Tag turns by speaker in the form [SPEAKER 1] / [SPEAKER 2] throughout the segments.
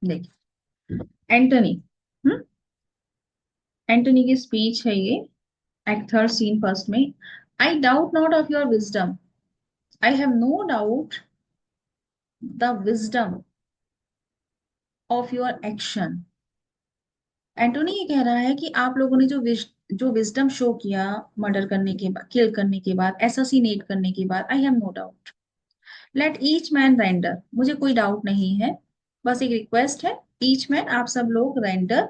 [SPEAKER 1] देखिए, Antony. Hmm Antony की speech है ये। एक्ट थर्ड सीन फर्स्ट में। I doubt not of your wisdom, I have no doubt the wisdom of your action. Antony ये कह रहा है कि आप लोगों ने जो विजडम शो किया, मर्डर करने के बाद, किल करने के बाद, एसोसिनेट करने के बाद, I have no doubt. Let each man render, मुझे कोई डाउट नहीं है, बस एक रिक्वेस्ट है। ईच मैन, आप सब लोग रेंडर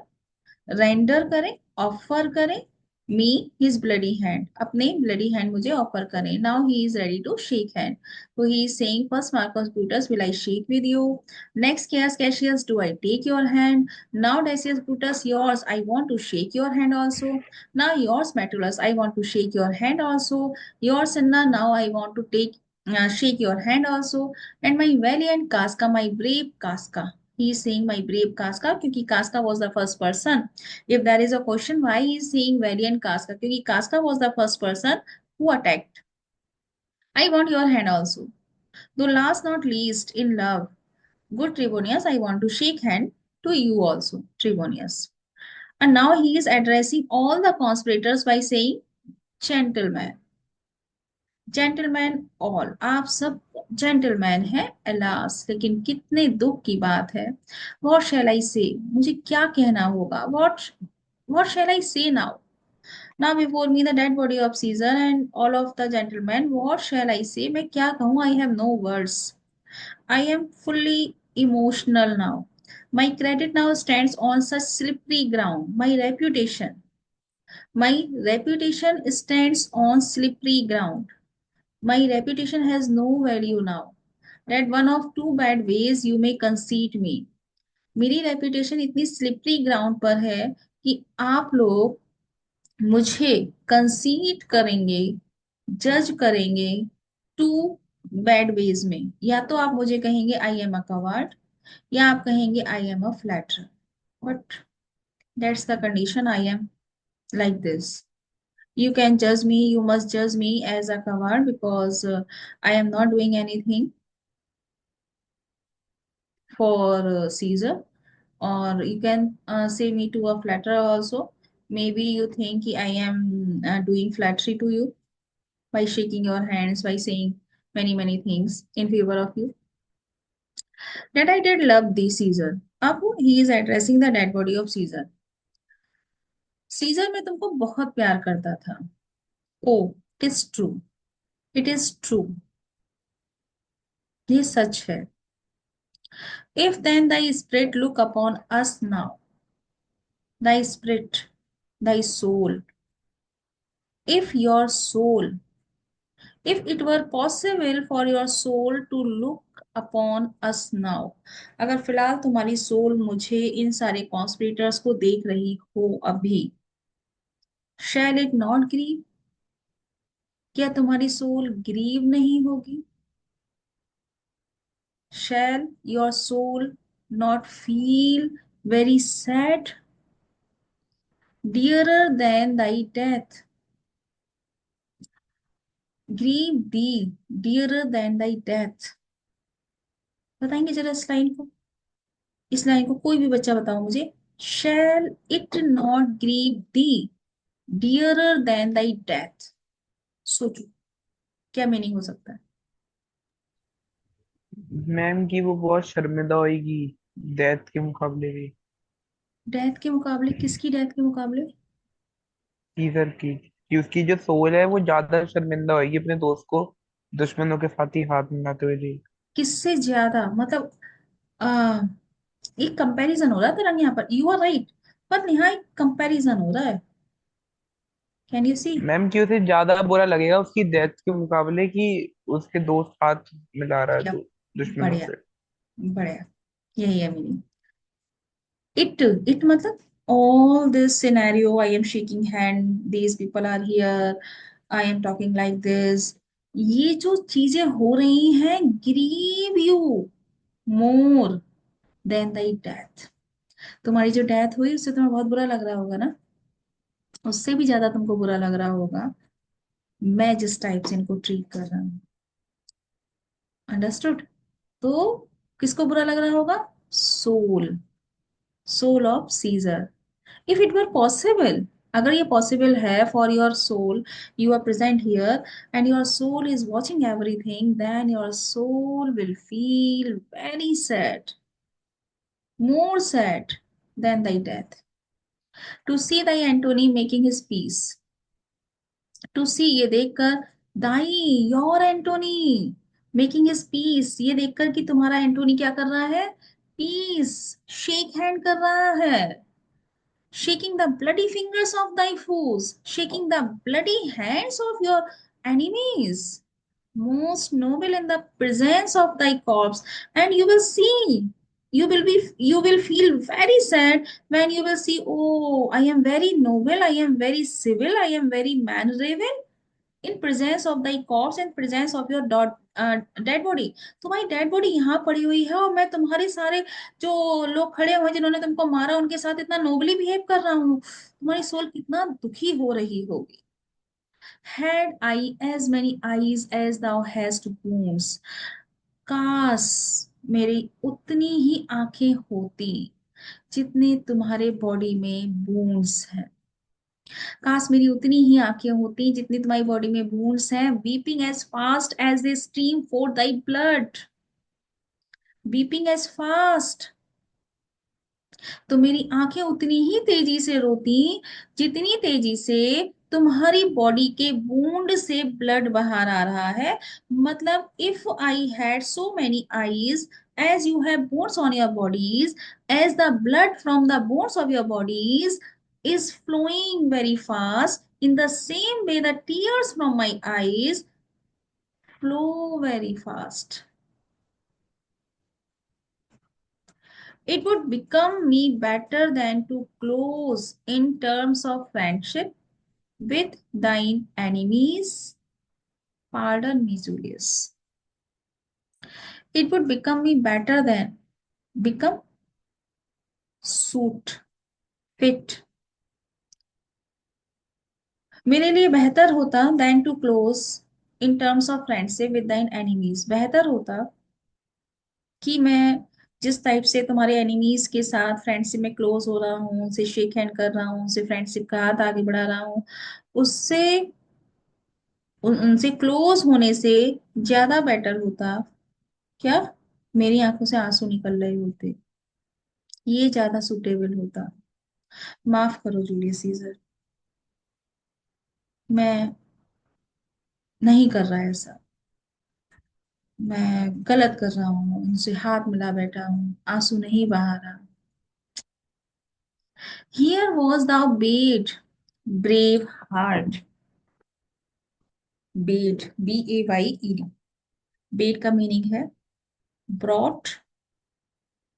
[SPEAKER 1] रेंडर करें, ऑफर करें मी हिज ब्लडी हैंड, अपने ब्लडी हैंड मुझे ऑफर करें। Now he is ready to shake hand. तो he is saying, first Marcus Brutus will I shake with you, next Cass Cassius do I take your hand, now Decius Brutus yours I want to shake your hand also, now yours Metellus I want to shake your hand also, yours Cinna now I want to take shake your hand also, and my valiant Casca, my brave Casca. He is saying my brave Casca क्योंकि Casca was the first person. If there is a question why he is saying valiant Casca, क्योंकि Casca was the first person who attacked. I want your hand also. Though last not least in love, good Tribonius, I want to shake hand to you also, Tribonius. And now he is addressing all the conspirators by saying, gentlemen, gentleman all, आप सब gentleman हैं alas, लेकिन कितने दुख की बात है। What shall I से, मुझे क्या कहना होगा। What shall I say now, now before me the dead body of Caesar and all of the gentleman, what shall I say, मैं क्या कहूँ। I have no words, I am fully emotional now, my credit now stands on such slippery ground, my reputation stands on slippery ground, my reputation has no value now, that one of two bad ways you may conceit me. मेरी reputation इतनी slippery ground पर है कि आप लोग मुझे conceit करेंगे, जज करेंगे टू बैड वेज में। या तो आप मुझे कहेंगे आई एम अ कवार्ड, या आप कहेंगे I am a flatter, but that's the condition, I am like this. You can judge me, you must judge me as a coward because I am not doing anything for Caesar, or you can say me to a flatterer also. Maybe you think I am doing flattery to you by shaking your hands, by saying many things in favor of you. That I did love the Caesar. अब he is addressing the dead body of Caesar. Caesar मैं तुमको बहुत प्यार करता था। Oh, it is true. It is true. ये सच है। If then thy spirit look upon us now, thy spirit, thy soul, if your soul, if it were possible for your soul to look upon us now, अगर फिलहाल तुम्हारी soul मुझे इन सारे conspirators को देख रही हो अभी, shall it not grieve, क्या तुम्हारी सोल ग्रीव नहीं होगी। shall your soul not feel very sad, dearer than thy death, grieve thee dearer than thy death। बताएंगे जरा इस लाइन को, इस लाइन को कोई भी बच्चा बताओ मुझे। shall it not grieve thee dearer than thy death, सोचो क्या मीनिंग हो सकता है।
[SPEAKER 2] मैम की वो बहुत शर्मिंदा होएगी डेथ के मुकाबले भी।
[SPEAKER 1] डेथ के मुकाबले, किसकी डेथ के मुकाबले।
[SPEAKER 2] सीजर की, कि उसकी जो सोल है वो ज्यादा शर्मिंदा होएगी अपने दोस्त को दुश्मनों के साथ ही हाथ मिलाते हुए जी।
[SPEAKER 1] किससे ज्यादा मतलब, आ, एक कंपैरिजन हो रहा है तरंग यहाँ पर, यू आर राइट, पर यहाँ एक कंपैरिजन हो रहा है। Can you see.
[SPEAKER 2] मैम की उसे ज्यादा बुरा लगेगा उसकी डेथ के मुकाबले कि उसके दोस्त हाथ मिला रहा है
[SPEAKER 1] बढ़िया,
[SPEAKER 2] दुश्मनों
[SPEAKER 1] बढ़िया,
[SPEAKER 2] से।
[SPEAKER 1] बढ़िया, यही है मीनिंग। इट मतलब all this scenario, I am shaking hand, these people are here, I am talking like this, ये जो चीजें हो रही हैं, grieve you more than thy death, तुम्हारी जो डेथ हुई उससे तुम्हें बहुत बुरा लग रहा होगा ना, उससे भी ज्यादा तुमको बुरा लग रहा होगा मैं जिस टाइप से इनको ट्रीट कर रहा हूँ। अंडरस्टूड। तो किसको बुरा लग रहा होगा, soul, soul of Caesar. If it were possible, अगर ये पॉसिबल है for your soul, you are present here and your soul is watching everything, then your soul will feel very sad, more sad than thy death, to see thy Antony making his peace, to see ये देखकर, thy your Antony making his peace, ये देखकर कि तुम्हारा एंटोनी क्या कर रहा है, पीस, शेक हैंड कर रहा है, shaking the bloody fingers of thy foes, shaking the bloody hands of your enemies, most noble in the presence of thy corpse. And you will see, you will feel very sad when you will see, oh, I am very noble, I am very civil, I am very manraven in presence of thy corpse and presence of your dead body. तुम्हारी dead body यहाँ पड़ी हुई है और मैं तुम्हारे सारे जो लोग खड़े हुए हैं जिन्होंने तुमको मारा उनके साथ इतना नोबली बिहेव कर रहा हूँ, तुम्हारी सोल कितना दुखी हो रही होगी। Had I as many eyes as thou hast wounds, काश मेरी उतनी ही आंखें होती जितने तुम्हारे बॉडी में वूंड्स हैं, काश मेरी उतनी ही आंखें होती जितनी तुम्हारी बॉडी में वूंड्स हैं, weeping as fast as they stream for thy blood, weeping as fast, तो मेरी आंखें उतनी ही तेजी से रोती जितनी तेजी से तुम्हारी बॉडी के वूंड से ब्लड बाहर आ रहा है। मतलब if I had so many eyes as you have bones on your bodies, as the blood from the bones of your bodies is flowing very fast, in the same way the tears from my eyes flow very fast. It would become me better than to close in terms of friendship with thine enemies. Pardon me, Julius. It would become me better than, become, suit, fit, मेरे लिए बेहतर होता than to close in terms of friendship with thine enemies, बेहतर होता कि मैं जिस type से तुम्हारे एनिमीज के साथ फ्रेंडशिप में क्लोज हो रहा हूँ, उनसे शेक हैंड कर रहा हूँ, उनसे फ्रेंडशिप का हाथ आगे बढ़ा रहा हूँ, उससे उनसे क्लोज होने से ज्यादा बेटर होता क्या, मेरी आंखों से आंसू निकल रहे होते, ये ज्यादा सुटेबल होता। माफ करो जूलियस सीजर, मैं नहीं कर रहा ऐसा, मैं गलत कर रहा हूँ, उनसे हाथ मिला बैठा हूँ, आंसू नहीं बहा रहा। Here was thou bade, brave heart, bayed, BAYED, bayed का मीनिंग है brought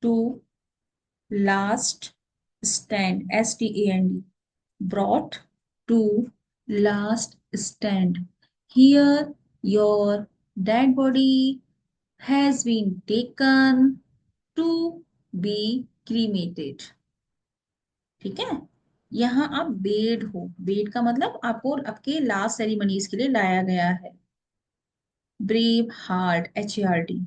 [SPEAKER 1] to last stand, STAND, brought to last stand. Here your dead body has been taken to be cremated. ठीक है, यहाँ आप बेड हो, बेड का मतलब आपको आपके लास्ट सेरेमनीज के लिए लाया गया है। Brave heart, HART,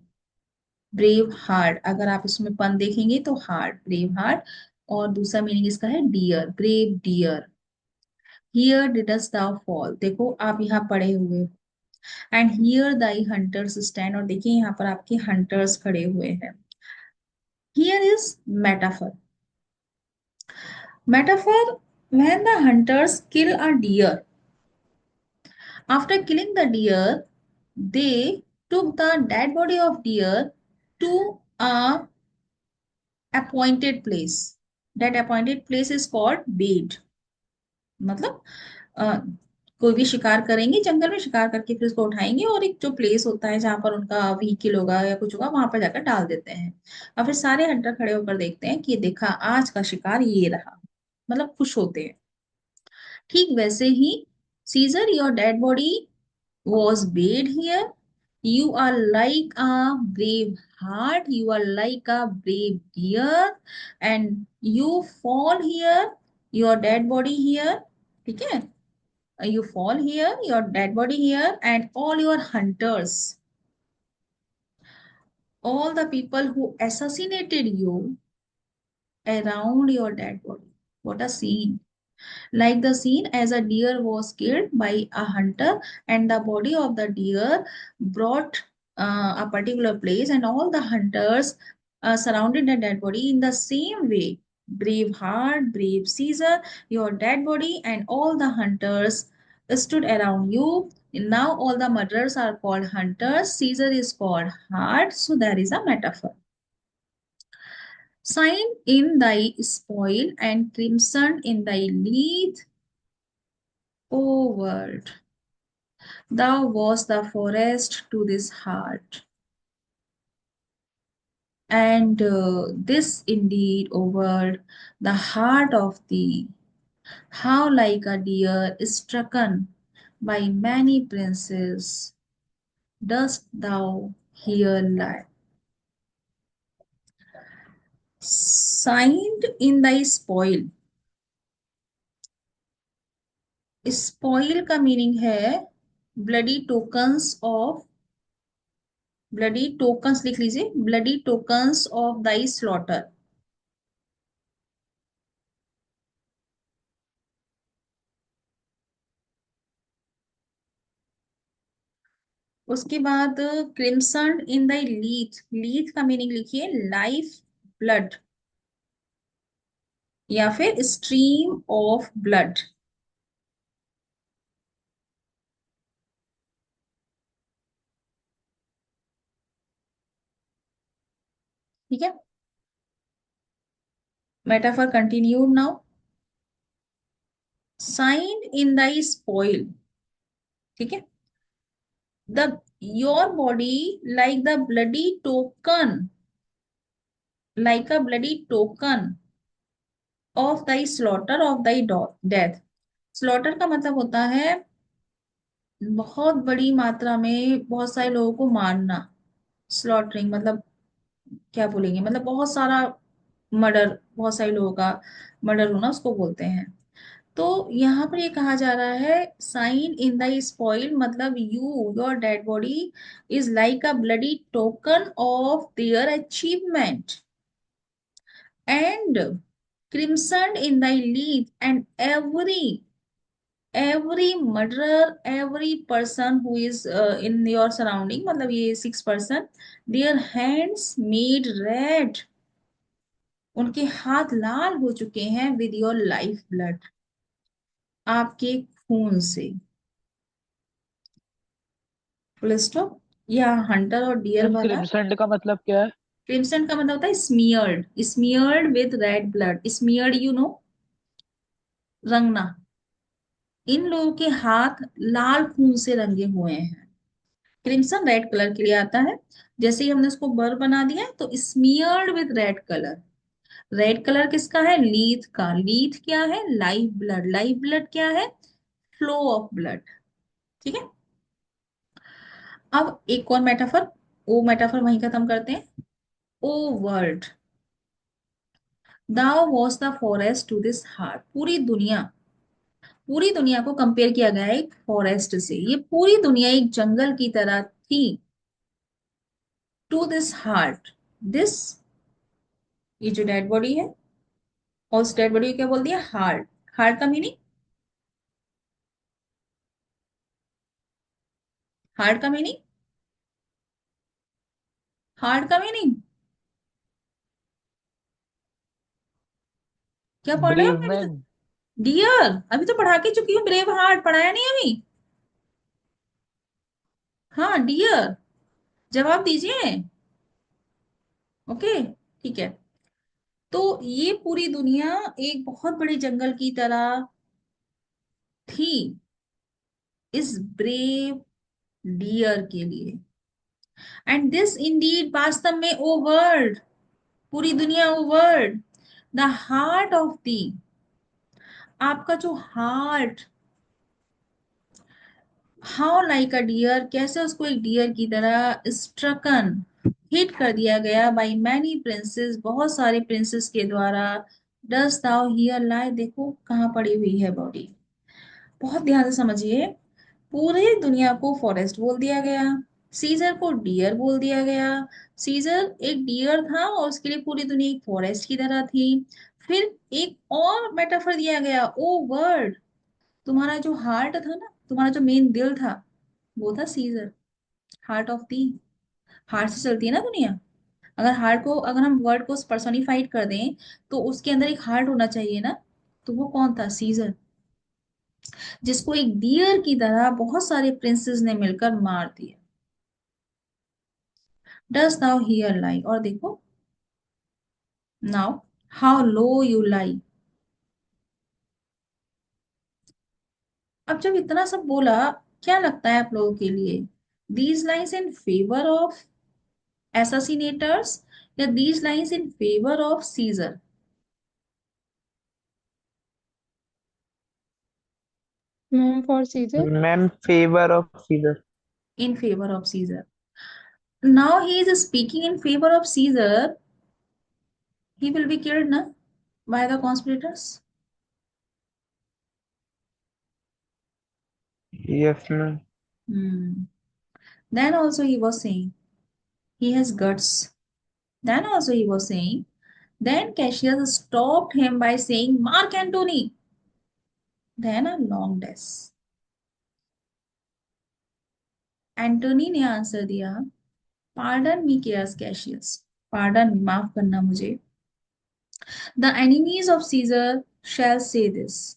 [SPEAKER 1] brave heart, अगर आप इसमें पन देखेंगे तो हार्ट, ब्रेव हार्ट, और दूसरा मीनिंग इसका है deer, brave deer. Here didst thou fall, देखो आप यहाँ पड़े हुए, and here thy hunters stand, और देखिए यहाँ पर आपके हंटर्स खड़े हुए हैं। Here is metaphor, metaphor, when the hunters kill a deer, after killing the deer they took the dead body of deer to a appointed place, that appointed place is called bed। मतलब कोई भी शिकार करेंगे जंगल में, शिकार करके फिर उसको उठाएंगे और एक जो प्लेस होता है जहां पर उनका व्हीकल होगा या कुछ होगा वहां पर जाकर डाल देते हैं, और फिर सारे हंटर खड़े होकर देखते हैं कि देखा आज का शिकार ये रहा, मतलब खुश होते हैं। ठीक वैसे ही Caesar your dead body was buried here, you are like a brave heart, you are like a brave deer, and you fall here, your dead body here, ठीक है, you fall here, your dead body here, and all your hunters all the people who assassinated you around your dead body. What a scene! Like the scene as a deer was killed by a hunter and the body of the deer brought a particular place, and all the hunters surrounded the dead body. In the same way, brave heart, brave Caesar, your dead body and all the hunters stood around you. Now all the murderers are called hunters. Caesar is called heart. So there is a metaphor. Sign in thy spoil and crimson in thy lead, O world. Thou wast the forest to this heart. And this indeed, O world, the heart of thee, how like a deer strucken by many princes, dost thou here lie. Signed in thy spoil. Spoil का meaning है bloody tokens of, bloody tokens लिख लीजिए, bloody tokens of thy slaughter. उसके बाद crimson in the लीथ, लीथ का meaning लिखिए life blood या फिर स्ट्रीम ऑफ ब्लड। ठीक है, metaphor continued now. Sign in the spoil, ठीक है, the your body like the bloody token, like a bloody token of thy slaughter of thy death. Slaughter का मतलब होता है बहुत बड़ी मात्रा में बहुत सारे लोगों को मारना। स्लॉटरिंग मतलब क्या बोलेंगे, मतलब बहुत सारा मर्डर, बहुत सारे लोगों का मर्डर होना उसको बोलते हैं। तो यहाँ पर ये कहा जा रहा है साइन इन द स्पॉइल, मतलब you your dead body is like a bloody token of their achievement and crimsoned in thy lead, and every murderer, every person who is in your surrounding, मतलब ये 6 person, their hands made red, उनके हाथ लाल हो चुके हैं with your life blood, आपके खून से। Full stop. या हंटर और डियर
[SPEAKER 3] मैम
[SPEAKER 1] वाला।
[SPEAKER 3] क्रिमसन का मतलब क्या है?
[SPEAKER 1] क्रिम्सन का मतलब होता है smeared, smeared with red blood, smeared you know, रंगना। इन लोगों के हाथ लाल खून से रंगे हुए हैं। क्रिम्सन रेड कलर के लिए आता है। जैसे ही हमने उसको बर बना दिया तो smeared with red colour. Red colour किसका है? लीथ का। लीथ क्या है? Life blood. लाइफ ब्लड क्या है? Flow of blood. ठीक है, अब एक और मेटाफर, ओ मेटाफर वहीं खत्म करते हैं। O world, thou was the forest to this hart. पूरी दुनिया, पूरी दुनिया को कंपेयर किया गया है एक फॉरेस्ट से। ये पूरी दुनिया एक जंगल की तरह थी। टू दिस हार्ट, दिस ये जो डेड बॉडी है, और उस डेड बॉडी को क्या बोल दिया? हार्ट। हार्ट का मीनिंग, हार्ट का मीनिंग, हार्ट का मीनिंग क्या पढ़ रहे हो
[SPEAKER 3] ब्रेव
[SPEAKER 1] आपने अभी तक?
[SPEAKER 3] मैन।
[SPEAKER 1] डियर, अभी तो पढ़ा के चुकी हूँ। ब्रेव हार्ट पढ़ाया नहीं अभी। हाँ डियर, जवाब दीजिए। ओके, ठीक है। तो ये पूरी दुनिया एक बहुत बड़े जंगल की तरह थी इस ब्रेव डियर के लिए। एंड दिस इंडीड, वास्तव में, ओ वर्ल्ड, पूरी दुनिया, O world, the heart of thee, आपका जो heart, how like a deer, कैसे उसको एक डियर की तरह स्ट्रकन, हिट कर दिया गया बाई मैनी प्रिंसेस, बहुत सारे प्रिंसेस के द्वारा। डस्ट दाउ हियर लाई, देखो कहाँ पड़ी हुई है बॉडी। बहुत ध्यान से समझिए, पूरे दुनिया को फॉरेस्ट बोल दिया गया, सीजर को डियर बोल दिया गया। सीजर एक डियर था और उसके लिए पूरी दुनिया एक फॉरेस्ट की तरह थी। फिर एक और मेटाफर दिया गया, ओ वर्ड, तुम्हारा जो हार्ट था ना, तुम्हारा जो मेन दिल था, वो था Caesar, heart of the. Heart से चलती है ना दुनिया। अगर हार्ट को, अगर हम वर्ड को पर्सोनिफाइड कर दें तो उसके अंदर एक हार्ट होना चाहिए ना। तो वो कौन था? सीजर, जिसको एक डियर की तरह बहुत सारे प्रिंसेस ने मिलकर मार दिया। डस्ट नाउ हियर लाई, और देखो, now how low you lie. अब जब इतना सब बोला, क्या लगता है आप लोगों के लिए? These lines in favour of assassinators या these lines in favor of Caesar?
[SPEAKER 3] Ma'am for Caesar.
[SPEAKER 2] Ma'am favour of Caesar.
[SPEAKER 1] In favor of Caesar. Now he is speaking in favor of Caesar. He will be killed na, by the conspirators.
[SPEAKER 2] Yes ma'am.
[SPEAKER 1] Hmm. Then also he was saying he has guts. Then also he was saying. Then Cassius stopped him by saying, Mark Antony. Then a long death. Antony ने answer दिया, pardon me Caius Cassius, pardon, माफ करना मुझे, the enemies of Caesar shall say this.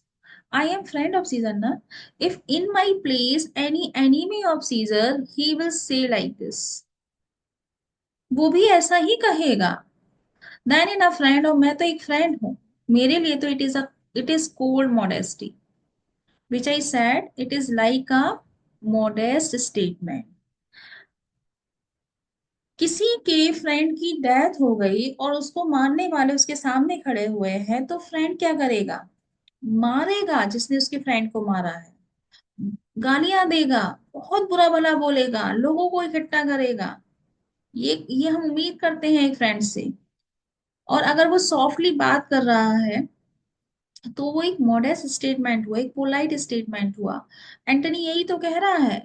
[SPEAKER 1] I am friend of Caesar, na? If in my place any enemy of Caesar, he will say like this. वो भी ऐसा ही कहेगा। Then in a friend, और मैं तो एक फ्रेंड हूँ, मेरे लिए तो it is cold modesty, which I said it is like a modest statement. किसी के फ्रेंड की डेथ हो गई और उसको मारने वाले उसके सामने खड़े हुए हैं, तो फ्रेंड क्या करेगा? मारेगा जिसने उसके फ्रेंड को मारा है, गालियां देगा, बहुत बुरा भला बोलेगा, लोगों को इकट्ठा करेगा। ये हम उम्मीद करते हैं एक फ्रेंड से। और अगर वो सॉफ्टली बात कर रहा है तो वो एक मॉडेस्ट स्टेटमेंट हुआ, एक पोलाइट स्टेटमेंट हुआ। एंटनी यही तो कह रहा है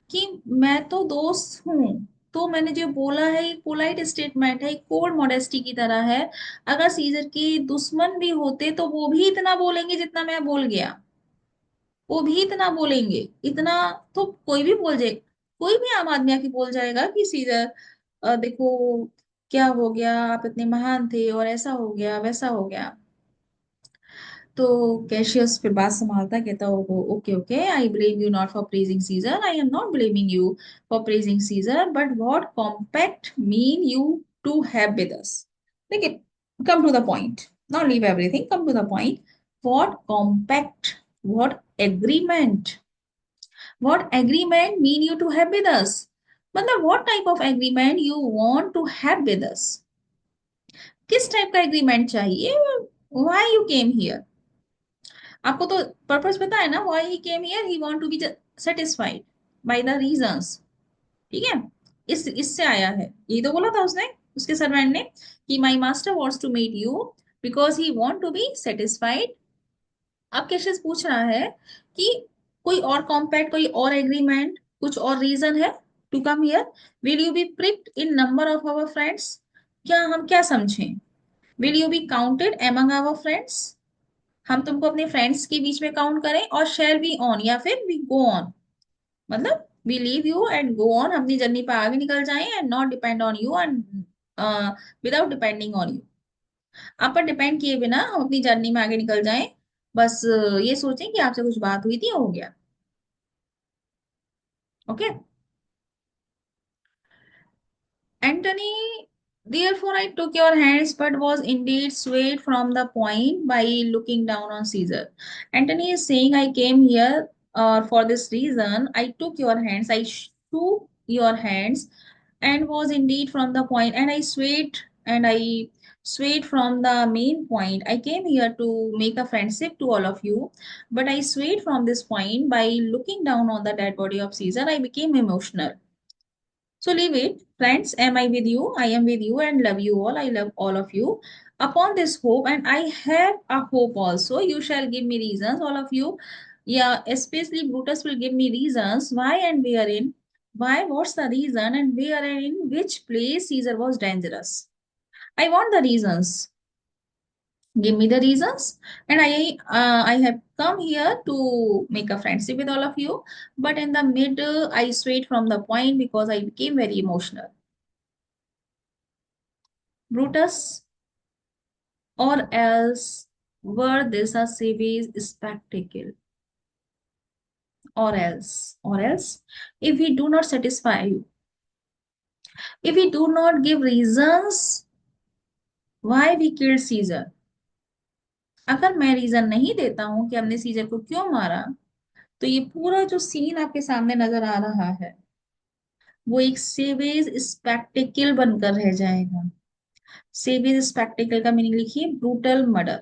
[SPEAKER 1] कि मैं तो दोस्त हूं, तो मैंने जो बोला है एक पोलाइट स्टेटमेंट है, एक कोल्ड मॉडेस्टी की तरह है। अगर सीजर के दुश्मन भी होते तो वो भी इतना बोलेंगे जितना मैं बोल गया, वो भी इतना बोलेंगे। इतना तो कोई भी बोल जाए, कोई भी आम आदमी आके बोल जाएगा कि सीजर देखो क्या हो गया, आप इतने महान थे और ऐसा हो गया वैसा हो गया। तो कैशियस फिर बात संभालता, कहता okay okay, I blame you not for praising Caesar, I am not blaming you for praising Caesar, but what compact mean you to have with us. देखिए, come to the point, not leave everything, come to the point. What compact, what agreement, what agreement mean you to have with us? मतलब what type of agreement you want to have with us? किस type का agreement चाहिए? why you came here? आपको तो purpose पता है ना, why he came here? He want to be satisfied by the reasons, ठीक है? इससे आया है, यही तो बोला था उसने, उसके सर्वेंट ने, कि my master wants to meet you because he want to be satisfied। अब कैशियस पूछ रहा है कि कोई और कॉम्पैक्ट, कोई और एग्रीमेंट, कुछ और रीजन है to come here? Will you be pricked in number of our friends? क्या हम क्या समझें? Will you be counted among our friends? हम तुमको अपने फ्रेंड्स के बीच में काउंट करें? और शेयर वी ऑन, या फिर वी गो ऑन, मतलब we leave you and go on, अपनी जर्नी पर आगे निकल जाएं, and not depend on you, and without depending on you, आप पर डिपेंड किए बिना हम अपनी जर्नी में आगे निकल जाएं। बस ये सोचें कि आपसे कुछ बात हुई थी, हो गया। Okay. Antony, therefore I took your hands, but was indeed swayed from the point by looking down on Caesar. Antony is saying, I came here for this reason. I took your hands, I shook your hands, and was indeed from the point, and I swayed from the main point. I came here to make a friendship to all of you, but I swayed from this point by looking down on the dead body of Caesar. I became emotional. So leave it. Friends, am I with you? I am with you and love you all. I love all of you. Upon this hope, and I have a hope also, you shall give me reasons, all of you. Yeah, especially Brutus will give me reasons why and wherein Why? What's the reason? And where and in which place Caesar was dangerous? I want the reasons. Give me the reasons. And I have come here to make a friendship with all of you. But in the mid, I swayed from the point because I became very emotional. Brutus, or else were this a savage spectacle? Or else, if we do not satisfy you, if we do not give reasons why we killed Caesar, अगर मैं reason नहीं देता हूं कि हमने scissor को क्यों मारा, तो ये पूरा जो सीन आपके सामने नजर आ रहा है वो एक सेवेज स्पेक्टिकल बनकर रह जाएगा। सेवेज स्पेक्टिकल का मीनिंग लिखिए, ब्रूटल मर्डर।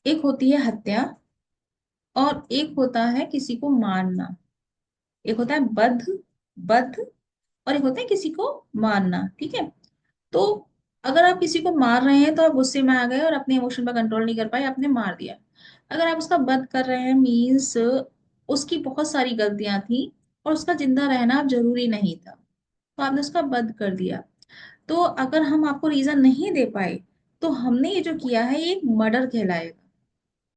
[SPEAKER 1] एक होती है हत्या और एक होता है किसी को मारना। एक होता है बध, बध, और एक होता है किसी को मारना। ठीक है। तो अगर आप किसी को मार रहे हैं तो आप गुस्से में आ गए और अपने इमोशन पर कंट्रोल नहीं कर पाए, आपने मार दिया। अगर आप उसका वध कर रहे हैं मीन्स उसकी बहुत सारी गलतियां थी और उसका जिंदा रहना अब जरूरी नहीं था, तो आपने उसका वध कर दिया। तो अगर हम आपको रीजन नहीं दे पाए तो हमने ये जो किया है ये एक मर्डर कहलाएगा।